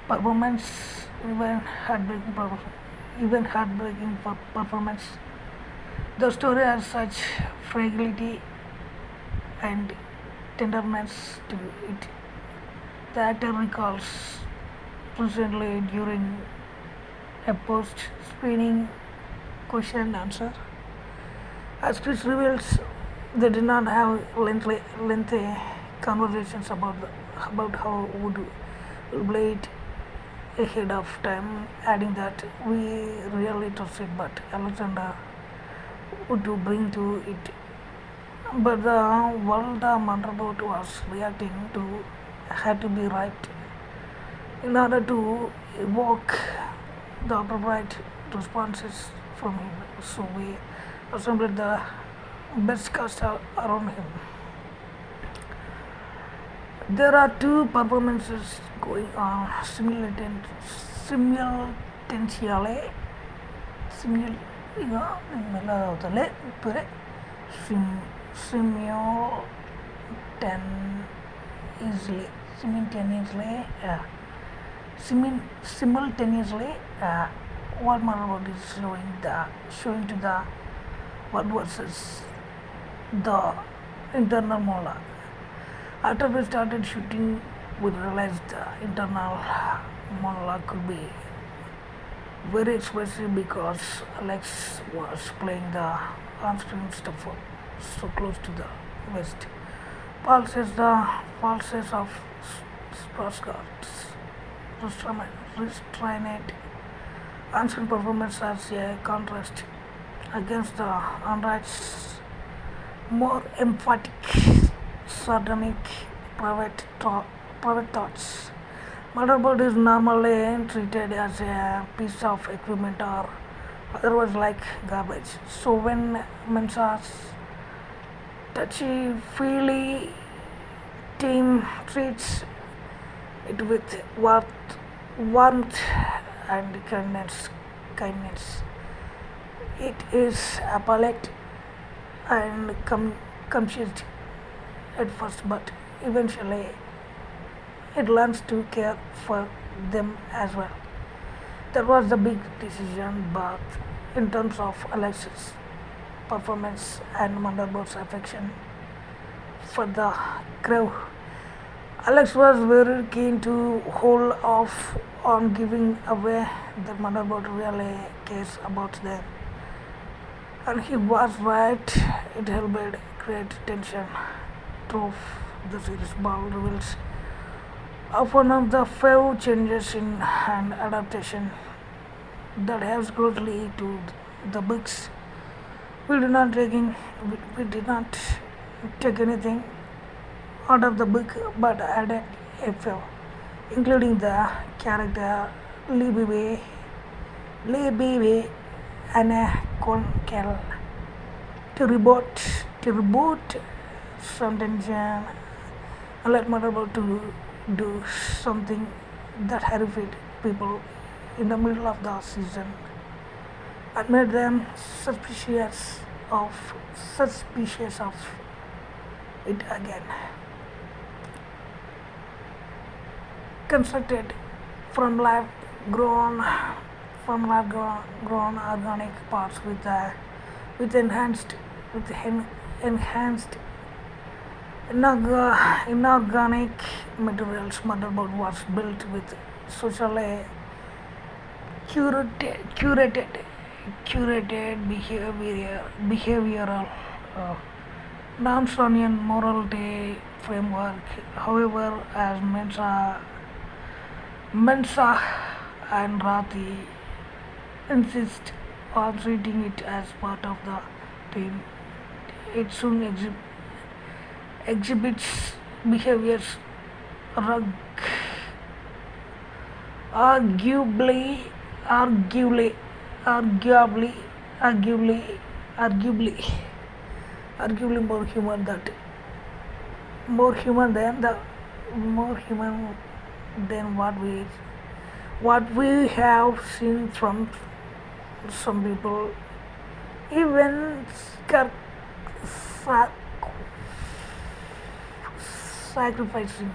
performance, even heartbreaking performance. The story has such fragility and tenderness to it. The actor recalls recently during a post-screening question and answer. As Chris reveals, they did not have lengthy conversations about how would play it ahead of time, adding that we really trusted but Alexander would to bring to it. But the world the Mandrabot was reacting to had to be right in order to evoke the appropriate responses from him. So we assembled the best cast around him. There are two performances going on simultaneously. Simul, sim, simultaneously, simultaneously, simultaneously. What Marvel is showing to the what versus the internal monologue. After we started shooting, we realized the internal monologue could be very expressive because Alex was playing the on-screen stuff so close to the west. Paul says the pulses of Skarsgård's restrained on-screen performance as a contrast against the Unright's more emphatic, sardonic private thoughts. Motherboard is normally treated as a piece of equipment or otherwise like garbage. So when Mensa's touchy-feely team treats it with warmth and kindness, it is appalled and confused at first, but eventually it learns to care for them as well. That was the big decision, but in terms of Alex's performance and Motherboard's affection for the crew, Alex was very keen to hold off on giving away that Motherboard really cares about them. And he was right, it helped create tension through the series. Ball reveals of one of the few changes in an adaptation that helps closely to the books. We did not take anything out of the book but added a few, including the character Lee Bibi and Conkel to reboot some tension and let Motherboard to do something that horrified people in the middle of the season and made them suspicious of it again. Constructed from lab grown organic parts with enhanced inorganic materials. Motherboard was built with socially curated behavioral non-Sonian morality framework. However, as Mensa and Rathi insist on treating it as part of the team, it soon exhibits behaviors rug- arguably, arguably, arguably, arguably, arguably, arguably more human than what we have seen from some people. Even sac- sacrificing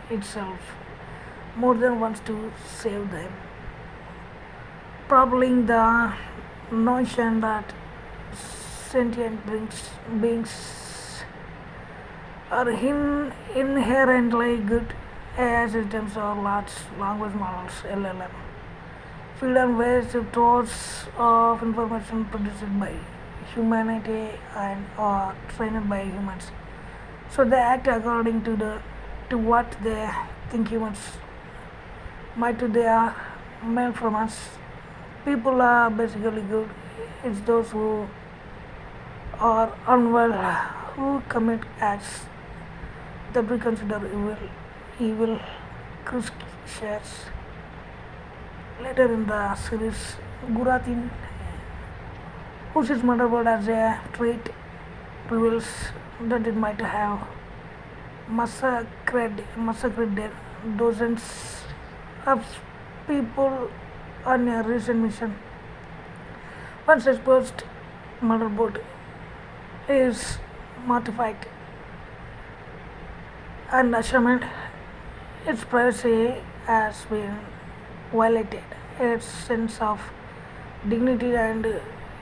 itself. more than once to save them, propelling the notion that sentient beings are inherently good. AI systems or large language models (LLM) feed on vast stores of information produced by humanity and are trained by humans. So they act according to what they think humans might do. They are meant from us. People are basically good. It's those who are unwell who commit acts that we consider evil. Chris shares later in the series. Guratin, who sees motherboard as a trait, reveals that it might have massacred dozens of people on a recent mission. Once exposed, motherboard is mortified and ashamed. Its privacy has been violated. Its sense of dignity and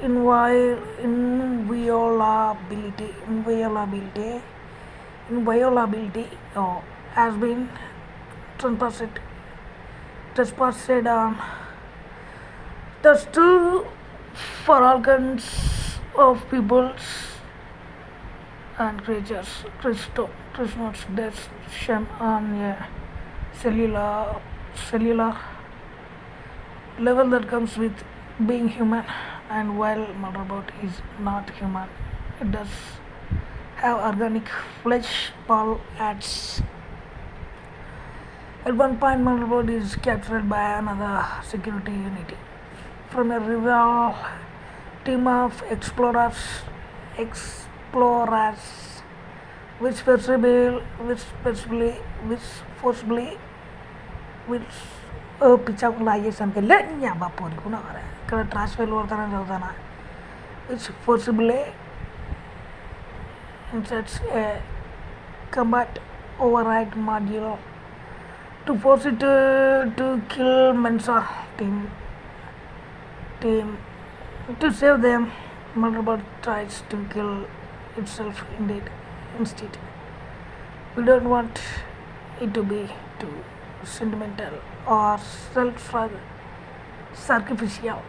inviolability has been trespassed, trespassed on. That's true for all kinds of peoples and creatures. Krishna's description on a cellular level that comes with being human, and while motherboard is not human, it does have organic flesh. Paul adds. At one point, motherboard is captured by another security unit from a rival team of explorers, which forcibly which picture lagi sampai lenya bapori kuna kare kada transfer wartana jautana which forcibly inserts a combat override module to force it to kill Mensa team. To save them, motherboard tries to kill itself instead. We don't want it to be too sentimental or self-sacrificial.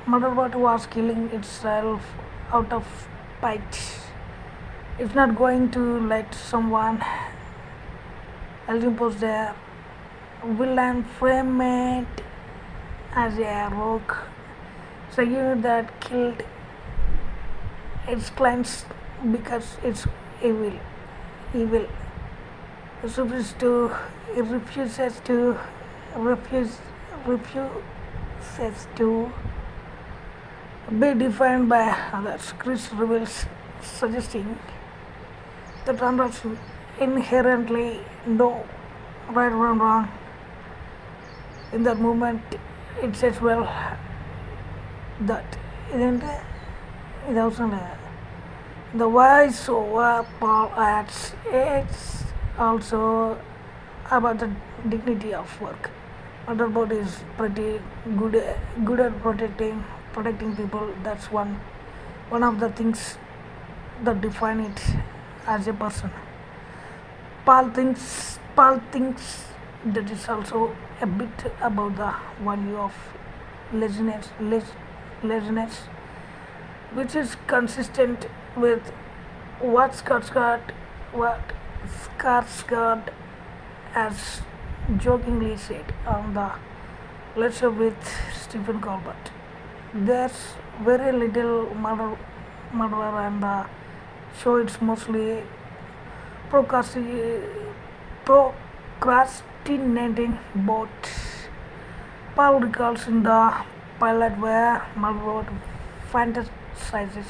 Motherboard was killing itself out of spite. It's not going to let someone else impose their will and frame it as a rogue. It's a unit that killed its clients because it's evil. Evil. It refuses to be defined by others. Chris reveals, suggesting that androids inherently know right from wrong. In that moment, it says, well, that isn't it also the voice over Paul adds it's also about the dignity of work. Motherboard is pretty good at protecting people. That's one of the things that define it as a person. Paul thinks that is also a bit about the value of laziness, which is consistent with what Skarsgård has jokingly said on the Let's Show with Stephen Colbert. There's very little murder and the show. It's mostly procrastinating both. Paul recalls in the pilot where Margot fantasizes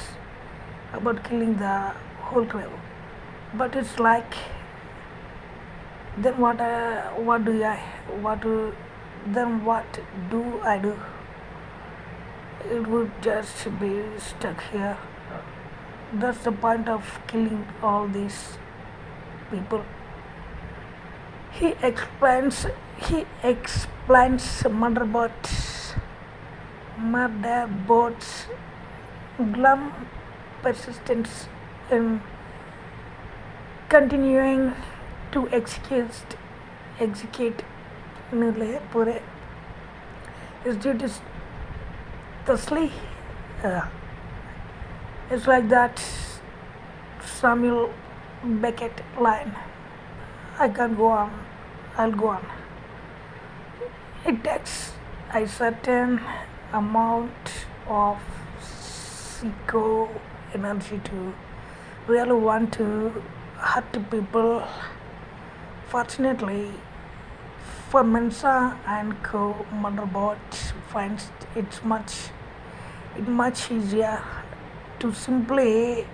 about killing the whole crew. But it's like, then then what do I do? It would just be stuck here. That's the point of killing all these people. He explains he explains motherboard's glum persistence in continuing to execute पूरे is due to thusly uh, it's like that Samuel Beckett line. I can't go on. I'll go on. It takes a certain amount of psycho energy to really want to hurt people. Fortunately, for Mensa and Co, Motherboard finds it much easier to simply